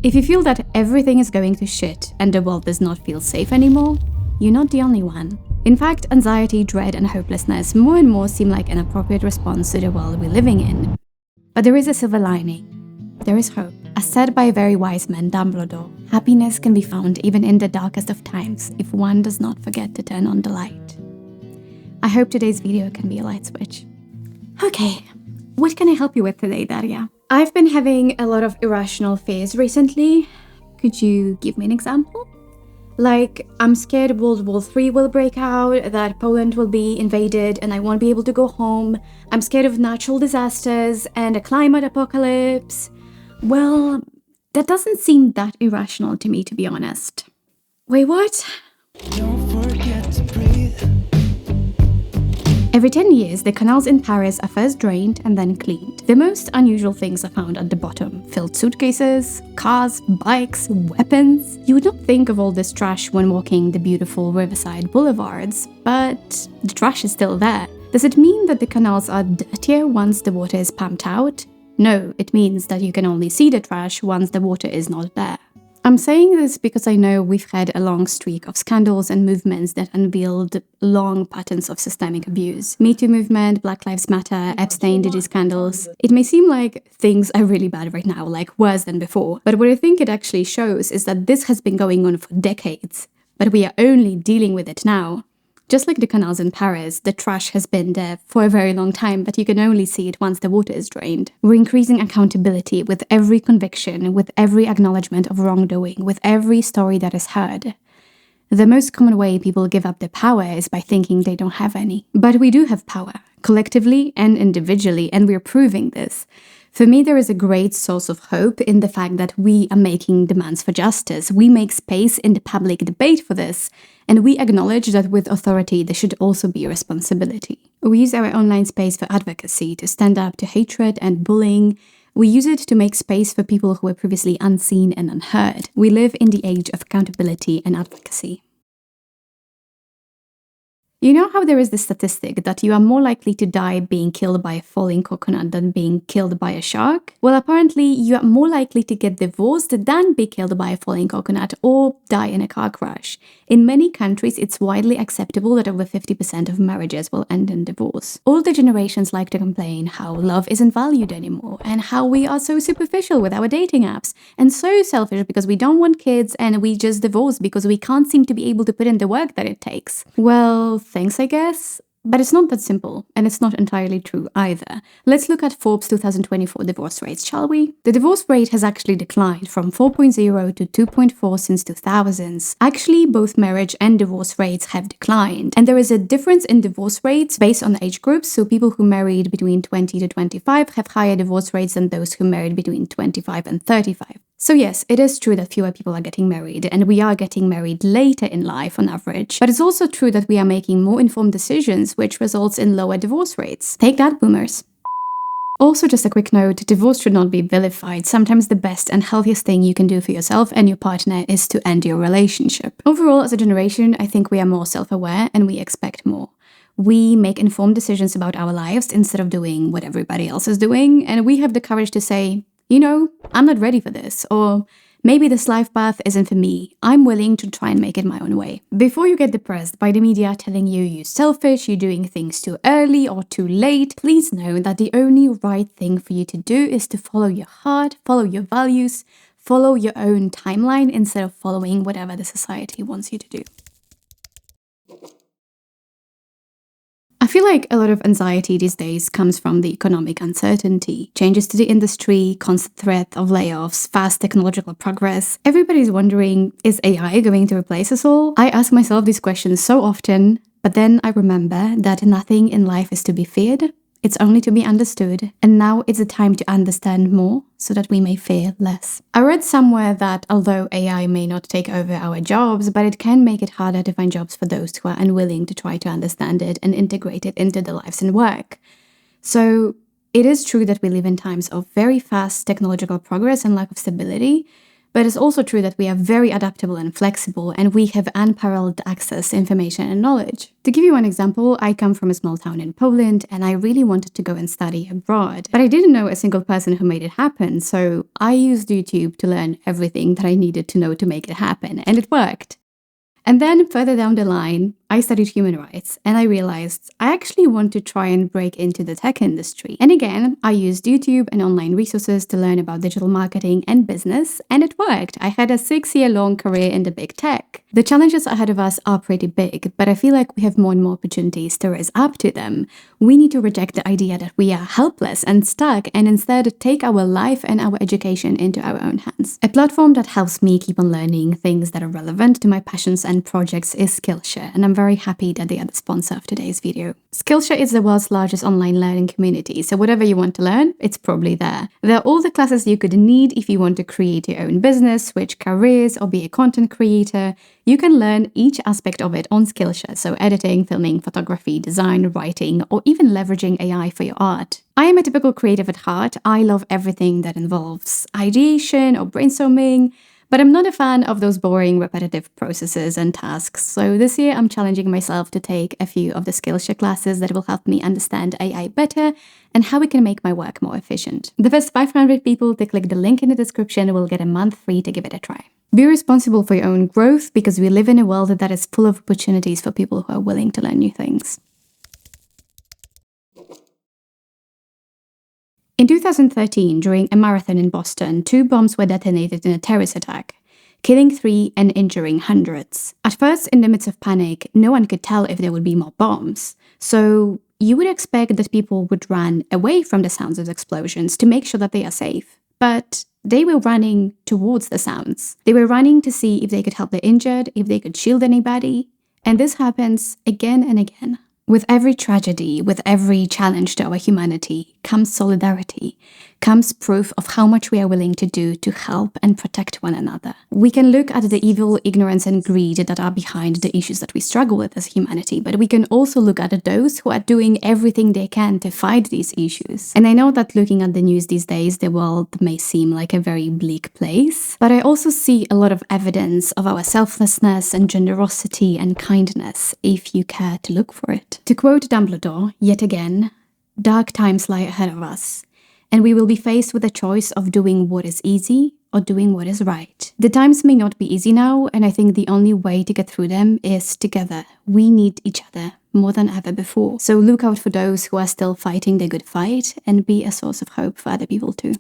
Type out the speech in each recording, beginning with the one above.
If you feel that everything is going to shit and the world does not feel safe anymore, you're not the only one. In fact, anxiety, dread, and hopelessness more and more seem like an appropriate response to the world we're living in. But there is a silver lining. There is hope. As said by a very wise man, Dumbledore, happiness can be found even in the darkest of times if one does not forget to turn on the light. I hope today's video can be a light switch. Okay, what can I help you with today, Daria? I've been having a lot of irrational fears recently. Could you give me an example? Like, I'm scared World War III will break out, that Poland will be invaded and I won't be able to go home. I'm scared of natural disasters and a climate apocalypse. Well, that doesn't seem that irrational to me, to be honest. Wait, what? Don't forget to breathe. Every 10 years, the canals in Paris are first drained and then cleaned. The most unusual things are found at the bottom: filled suitcases, cars, bikes, weapons. You would not think of all this trash when walking the beautiful riverside boulevards, but the trash is still there. Does it mean that the canals are dirtier once the water is pumped out? No, it means that you can only see the trash once the water is not there. I'm saying this because I know we've had a long streak of scandals and movements that unveiled long patterns of systemic abuse. Me Too movement, Black Lives Matter, Epstein, Diddy scandals. It may seem like things are really bad right now, like worse than before. But what I think it actually shows is that this has been going on for decades, but we are only dealing with it now. Just like the canals in Paris, the trash has been there for a very long time, but you can only see it once the water is drained. We're increasing accountability with every conviction, with every acknowledgement of wrongdoing, with every story that is heard. The most common way people give up their power is by thinking they don't have any. But we do have power, collectively and individually, and we're proving this. For me, there is a great source of hope in the fact that we are making demands for justice. We make space in the public debate for this, and we acknowledge that with authority, there should also be a responsibility. We use our online space for advocacy, to stand up to hatred and bullying. We use it to make space for people who were previously unseen and unheard. We live in the age of accountability and advocacy. You know how there is this statistic that you are more likely to die being killed by a falling coconut than being killed by a shark? Well, apparently you are more likely to get divorced than be killed by a falling coconut or die in a car crash. In many countries, it's widely acceptable that over 50% of marriages will end in divorce. Older generations like to complain how love isn't valued anymore and how we are so superficial with our dating apps and so selfish because we don't want kids and we just divorce because we can't seem to be able to put in the work that it takes. Well, thanks, I guess. But it's not that simple, and it's not entirely true either. Let's look at Forbes 2024 divorce rates, shall we? The divorce rate has actually declined from 4.0 to 2.4 since 2000s. Actually, both marriage and divorce rates have declined. And there is a difference in divorce rates based on age groups, so people who married between 20 to 25 have higher divorce rates than those who married between 25 and 35. So yes, it is true that fewer people are getting married, and we are getting married later in life on average. But it's also true that we are making more informed decisions, which results in lower divorce rates. Take that, boomers. Also, just a quick note, divorce should not be vilified. Sometimes the best and healthiest thing you can do for yourself and your partner is to end your relationship. Overall, as a generation, I think we are more self-aware and we expect more. We make informed decisions about our lives instead of doing what everybody else is doing, and we have the courage to say, you know, I'm not ready for this, or maybe this life path isn't for me. I'm willing to try and make it my own way. Before you get depressed by the media telling you you're selfish, you're doing things too early or too late, please know that the only right thing for you to do is to follow your heart, follow your values, follow your own timeline instead of following whatever the society wants you to do. I feel like a lot of anxiety these days comes from the economic uncertainty, changes to the industry, constant threat of layoffs, fast technological progress. Everybody's wondering, is AI going to replace us all? I ask myself these questions so often, but then I remember that nothing in life is to be feared. It's only to be understood, and now it's a time to understand more so that we may fear less. I read somewhere that although AI may not take over our jobs, but it can make it harder to find jobs for those who are unwilling to try to understand it and integrate it into their lives and work. So it is true that we live in times of very fast technological progress and lack of stability, But it's also true that we are very adaptable and flexible, and we have unparalleled access to information and knowledge. To give you one example, I come from a small town in Poland, and I really wanted to go and study abroad. But I didn't know a single person who made it happen, so I used YouTube to learn everything that I needed to know to make it happen, and it worked. And then further down the line, I studied human rights, and I realized I actually want to try and break into the tech industry. And again, I used YouTube and online resources to learn about digital marketing and business, and it worked. I had a 6-year-long career in the big tech. The challenges ahead of us are pretty big, but I feel like we have more and more opportunities to rise up to them. We need to reject the idea that we are helpless and stuck, and instead take our life and our education into our own hands. A platform that helps me keep on learning things that are relevant to my passions and projects is Skillshare, and I'm very happy that they are the sponsor of today's video. Skillshare is the world's largest online learning community, so whatever you want to learn, it's probably there. There are all the classes you could need if you want to create your own business, switch careers, or be a content creator. You can learn each aspect of it on Skillshare, so editing, filming, photography, design, writing, or even leveraging AI for your art. I am a typical creative at heart. I love everything that involves ideation or brainstorming, but I'm not a fan of those boring, repetitive processes and tasks. So this year I'm challenging myself to take a few of the Skillshare classes that will help me understand AI better and how it can make my work more efficient. The first 500 people to click the link in the description will get a month free to give it a try. Be responsible for your own growth, because we live in a world that is full of opportunities for people who are willing to learn new things. In 2013, during a marathon in Boston, 2 bombs were detonated in a terrorist attack, killing 3 and injuring hundreds. At first, in the midst of panic, no one could tell if there would be more bombs. So you would expect that people would run away from the sounds of the explosions to make sure that they are safe. But they were running towards the sounds. They were running to see if they could help the injured, if they could shield anybody. And this happens again and again. With every tragedy, with every challenge to our humanity, comes solidarity, comes proof of how much we are willing to do to help and protect one another. We can look at the evil, ignorance, and greed that are behind the issues that we struggle with as humanity, but we can also look at those who are doing everything they can to fight these issues. And I know that looking at the news these days, the world may seem like a very bleak place, but I also see a lot of evidence of our selflessness and generosity and kindness, if you care to look for it. To quote Dumbledore, yet again, dark times lie ahead of us, and we will be faced with a choice of doing what is easy or doing what is right. The times may not be easy now, and I think the only way to get through them is together. We need each other more than ever before. So look out for those who are still fighting the good fight, and be a source of hope for other people too.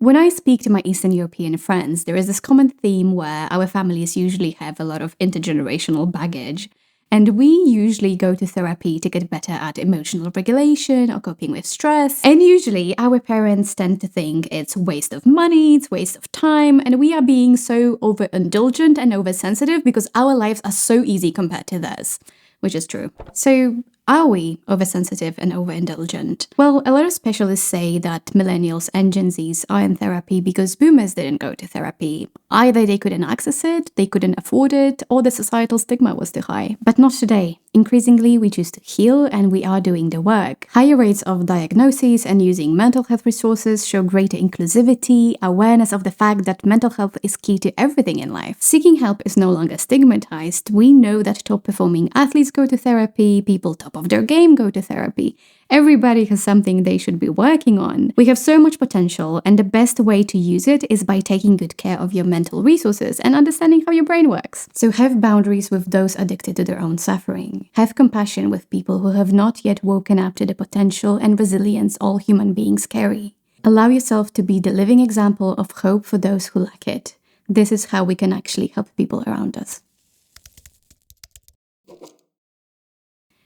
When I speak to my Eastern European friends, there is this common theme where our families usually have a lot of intergenerational baggage, and we usually go to therapy to get better at emotional regulation or coping with stress. And usually our parents tend to think it's waste of money, it's waste of time, and we are being so overindulgent and oversensitive because our lives are so easy compared to theirs, which is true. So are we oversensitive and overindulgent? Well, a lot of specialists say that millennials and Gen Zs are in therapy because boomers didn't go to therapy. Either they couldn't access it, they couldn't afford it, or the societal stigma was too high. But not today. Increasingly, we choose to heal, and we are doing the work. Higher rates of diagnoses and using mental health resources show greater inclusivity, awareness of the fact that mental health is key to everything in life. Seeking help is no longer stigmatized. We know that top-performing athletes go to therapy, people top of their game go to therapy. Everybody has something they should be working on. We have so much potential, and the best way to use it is by taking good care of your mental resources and understanding how your brain works. So have boundaries with those addicted to their own suffering. Have compassion with people who have not yet woken up to the potential and resilience all human beings carry. Allow yourself to be the living example of hope for those who lack it. This is how we can actually help people around us.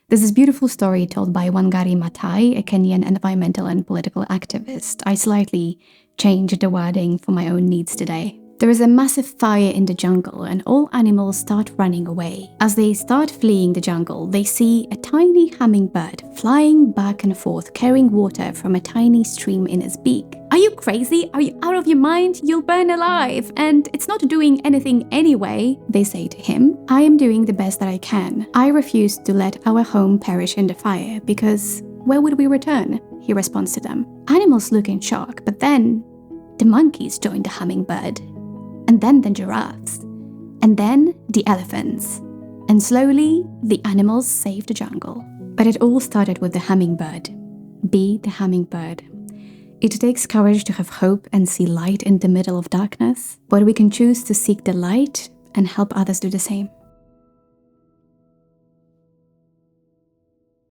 There's this beautiful story told by Wangari Maathai, a Kenyan environmental and political activist. I slightly changed the wording for my own needs today. There is a massive fire in the jungle, and all animals start running away. As they start fleeing the jungle, they see a tiny hummingbird flying back and forth, carrying water from a tiny stream in its beak. Are you crazy? Are you out of your mind? You'll burn alive, and it's not doing anything anyway, they say to him. I am doing the best that I can. I refuse to let our home perish in the fire, because where would we return? he responds to them. Animals look in shock, but then the monkeys join the hummingbird, and then the giraffes, and then the elephants. And slowly, the animals save the jungle. But it all started with the hummingbird. Be the hummingbird. It takes courage to have hope and see light in the middle of darkness, but we can choose to seek the light and help others do the same.